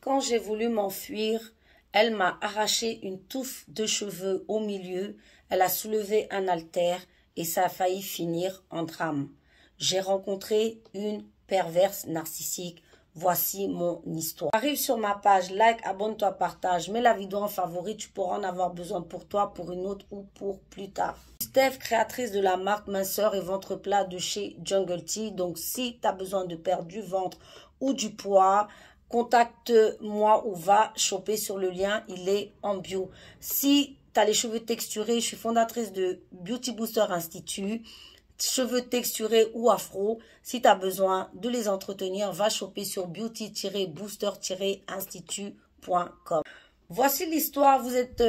Quand j'ai voulu m'enfuir, elle m'a arraché une touffe de cheveux au milieu, elle a soulevé un haltère et ça a failli finir en drame. J'ai rencontré une perverse narcissique. Voici mon histoire. Arrive sur ma page, like, abonne-toi, partage, mets la vidéo en favori, tu pourras en avoir besoin pour toi, pour une autre ou pour plus tard. Steph, créatrice de la marque minceur et ventre plat de chez Jungle Tea. Donc si tu as besoin de perdre du ventre ou du poids, contacte-moi ou va choper sur le lien, il est en bio. Si tu as les cheveux texturés, je suis fondatrice de Beauty Booster Institute. Cheveux texturés ou afro, si tu as besoin de les entretenir, va choper sur beauty-booster-institute.com. Voici l'histoire, vous êtes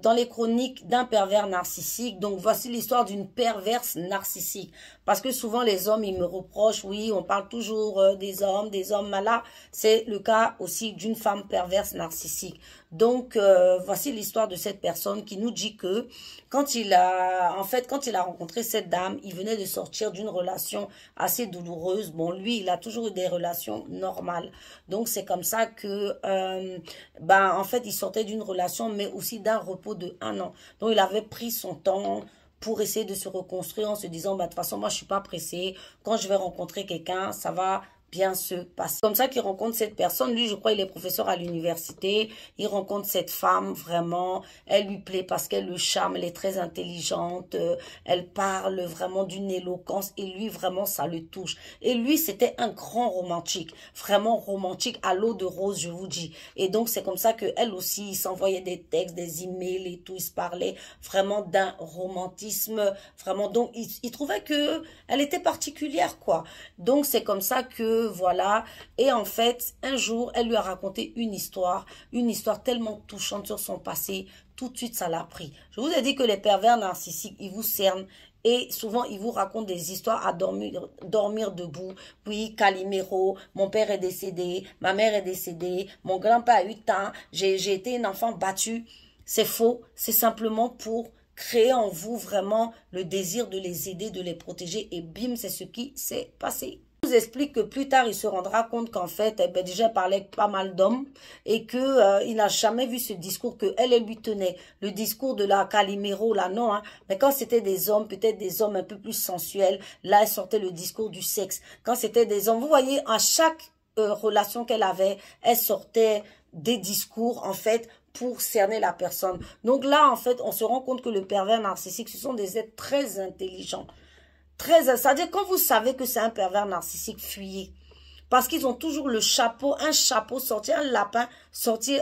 dans les chroniques d'un pervers narcissique, donc voici l'histoire d'une perverse narcissique. Parce que souvent les hommes, ils me reprochent, oui, on parle toujours des hommes, mais là, c'est le cas aussi d'une femme perverse narcissique. Donc, voici l'histoire de cette personne qui nous dit que quand il a rencontré cette dame, il venait de sortir d'une relation assez douloureuse. Bon, lui, il a toujours eu des relations normales. Donc, c'est comme ça que, en fait, il sortait d'une relation, mais aussi d'un repos de 1 an. Donc, il avait pris son temps pour essayer de se reconstruire en se disant, de toute façon, moi, je suis pas pressée. Quand je vais rencontrer quelqu'un, ça va bien se passer. Comme ça qu'il rencontre cette personne. Lui, je crois, il est professeur à l'université. Il rencontre cette femme, vraiment. Elle lui plaît parce qu'elle le charme. Elle est très intelligente. Elle parle vraiment d'une éloquence. Et lui, vraiment, ça le touche. Et lui, c'était un grand romantique. Vraiment romantique à l'eau de rose, je vous dis. Et donc, c'est comme ça qu'elle aussi, il s'envoyait des textes, des emails et tout. Il se parlait vraiment d'un romantisme. Vraiment. Donc, il trouvait que elle était particulière, quoi. Donc, c'est comme ça que voilà, et en fait, un jour, elle lui a raconté une histoire tellement touchante sur son passé, tout de suite, ça l'a pris. Je vous ai dit que les pervers narcissiques, ils vous cernent, et souvent, ils vous racontent des histoires à dormir debout. Oui, Calimero, mon père est décédé, ma mère est décédée, mon grand-père a eu temps, j'ai été une enfant battue. C'est faux, c'est simplement pour créer en vous vraiment le désir de les aider, de les protéger, et bim, c'est ce qui s'est passé. Je vous explique que plus tard, il se rendra compte qu'en fait, déjà, il parlait avec pas mal d'hommes et que il n'a jamais vu ce discours que elle lui tenait. Le discours de la Calimero, là, non. Hein. Mais quand c'était des hommes, peut-être des hommes un peu plus sensuels, là, elle sortait le discours du sexe. Quand c'était des hommes, vous voyez, à chaque relation qu'elle avait, elle sortait des discours, en fait, pour cerner la personne. Donc là, en fait, on se rend compte que le pervers narcissique, ce sont des êtres très intelligents. C'est-à-dire quand vous savez que c'est un pervers narcissique, fuyez. Parce qu'ils ont toujours le chapeau, un chapeau sorti, un lapin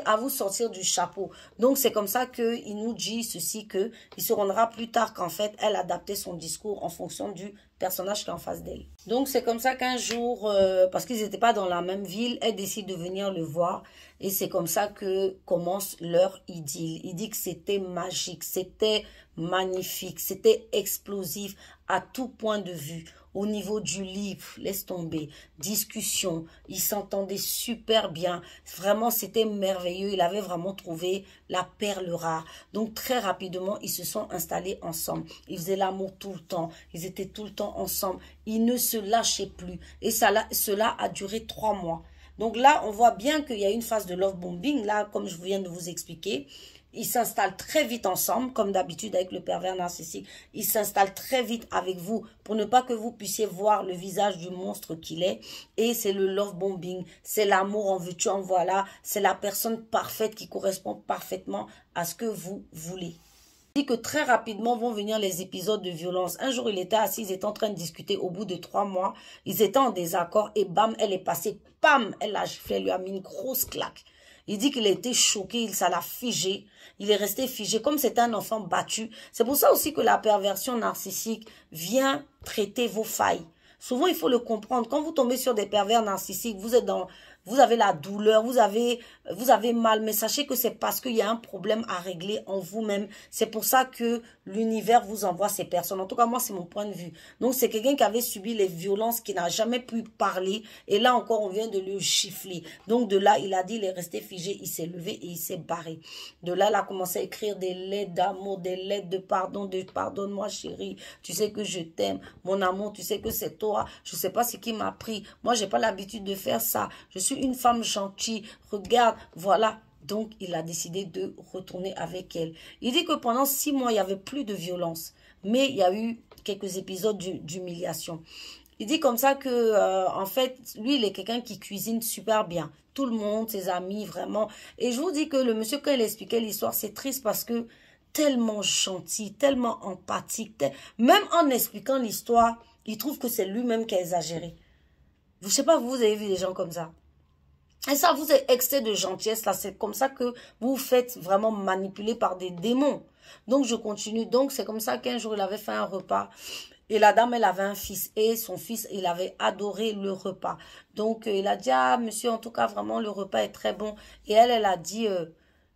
à vous sortir du chapeau. Donc c'est comme ça qu'il nous dit ceci, que il se rendra plus tard qu'en fait, elle adaptait son discours en fonction du personnage qui est en face d'elle. Donc c'est comme ça qu'un jour, parce qu'ils n'étaient pas dans la même ville, elle décide de venir le voir. Et c'est comme ça que commence leur idylle. Il dit que c'était magique, c'était magnifique, c'était explosif à tout point de vue. Au niveau du livre, laisse tomber, discussion, ils s'entendaient super bien. Vraiment, c'était merveilleux. Il avait vraiment trouvé la perle rare. Donc, très rapidement, ils se sont installés ensemble. Ils faisaient l'amour tout le temps. Ils étaient tout le temps ensemble. Ils ne se lâchaient plus. Et cela a duré 3 mois. Donc là, on voit bien qu'il y a une phase de love bombing. Là, comme je viens de vous expliquer, ils s'installent très vite ensemble, comme d'habitude avec le pervers narcissique. Ils s'installent très vite avec vous pour ne pas que vous puissiez voir le visage du monstre qu'il est. Et c'est le love bombing, c'est l'amour en veux-tu, en voilà. C'est la personne parfaite qui correspond parfaitement à ce que vous voulez. Il dit que très rapidement vont venir les épisodes de violence. Un jour, il était assis, ils étaient en train de discuter. Au bout de 3 mois, ils étaient en désaccord et bam, elle est passée. Pam, elle lui a mis une grosse claque. Il dit qu'il a été choqué, ça l'a figé. Il est resté figé, comme c'est un enfant battu. C'est pour ça aussi que la perversion narcissique vient traiter vos failles. Souvent, il faut le comprendre. Quand vous tombez sur des pervers narcissiques, vous avez la douleur, vous avez mal, mais sachez que c'est parce qu'il y a un problème à régler en vous-même. C'est pour ça que l'univers vous envoie ces personnes. En tout cas, moi, c'est mon point de vue. Donc, c'est quelqu'un qui avait subi les violences, qui n'a jamais pu parler. Et là encore, on vient de le gifler. Donc, de là, il a dit, il est resté figé, il s'est levé et il s'est barré. De là, il a commencé à écrire des lettres d'amour, des lettres de pardonne-moi, chérie. Tu sais que je t'aime. Mon amour, tu sais que c'est toi. Je sais pas ce qui m'a pris. Moi, j'ai pas l'habitude de faire ça. Je suis une femme gentille, regarde, voilà. Donc, il a décidé de retourner avec elle. Il dit que pendant 6 mois, il n'y avait plus de violence. Mais il y a eu quelques épisodes d'humiliation. Il dit comme ça que, en fait, lui, il est quelqu'un qui cuisine super bien. Tout le monde, ses amis, vraiment. Et je vous dis que le monsieur, quand il expliquait l'histoire, c'est triste parce que tellement gentil, tellement empathique. Même en expliquant l'histoire, il trouve que c'est lui-même qui a exagéré. Je ne sais pas, vous avez vu des gens comme ça. Et ça, vous êtes excès de gentillesse, là, c'est comme ça que vous vous faites vraiment manipuler par des démons. Donc, je continue. Donc, c'est comme ça qu'un jour, il avait fait un repas. Et la dame, elle avait un fils. Et son fils, il avait adoré le repas. Donc, il a dit, ah, monsieur, en tout cas, vraiment, le repas est très bon. Et elle a dit,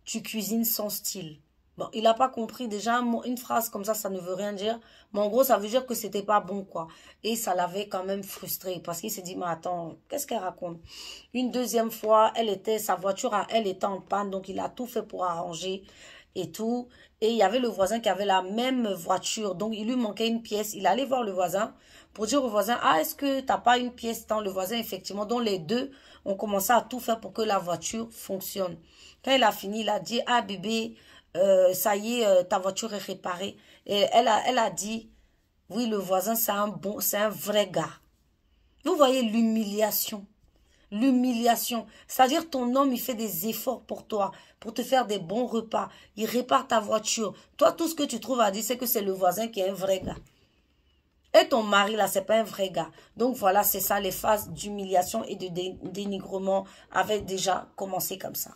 tu cuisines sans style. Bon, il n'a pas compris. Déjà, une phrase comme ça ne veut rien dire. Mais en gros, ça veut dire que c'était pas bon, quoi. Et ça l'avait quand même frustré. Parce qu'il s'est dit, mais attends, qu'est-ce qu'elle raconte? Une deuxième fois, sa voiture à elle était en panne. Donc, il a tout fait pour arranger et tout. Et il y avait le voisin qui avait la même voiture. Donc, il lui manquait une pièce. Il allait voir le voisin pour dire au voisin, ah, est-ce que tu n'as pas une pièce dans le voisin? Effectivement, donc les deux ont commencé à tout faire pour que la voiture fonctionne. Quand il a fini, il a dit, ah, bébé, ça y est, ta voiture est réparée. Et elle a dit, oui, le voisin, c'est un vrai gars. Vous voyez l'humiliation. L'humiliation. C'est-à-dire ton homme, il fait des efforts pour toi, pour te faire des bons repas. Il répare ta voiture. Toi, tout ce que tu trouves à dire, c'est que c'est le voisin qui est un vrai gars. Et ton mari, là, c'est pas un vrai gars. Donc voilà, c'est ça, les phases d'humiliation et de dénigrement avaient déjà commencé comme ça.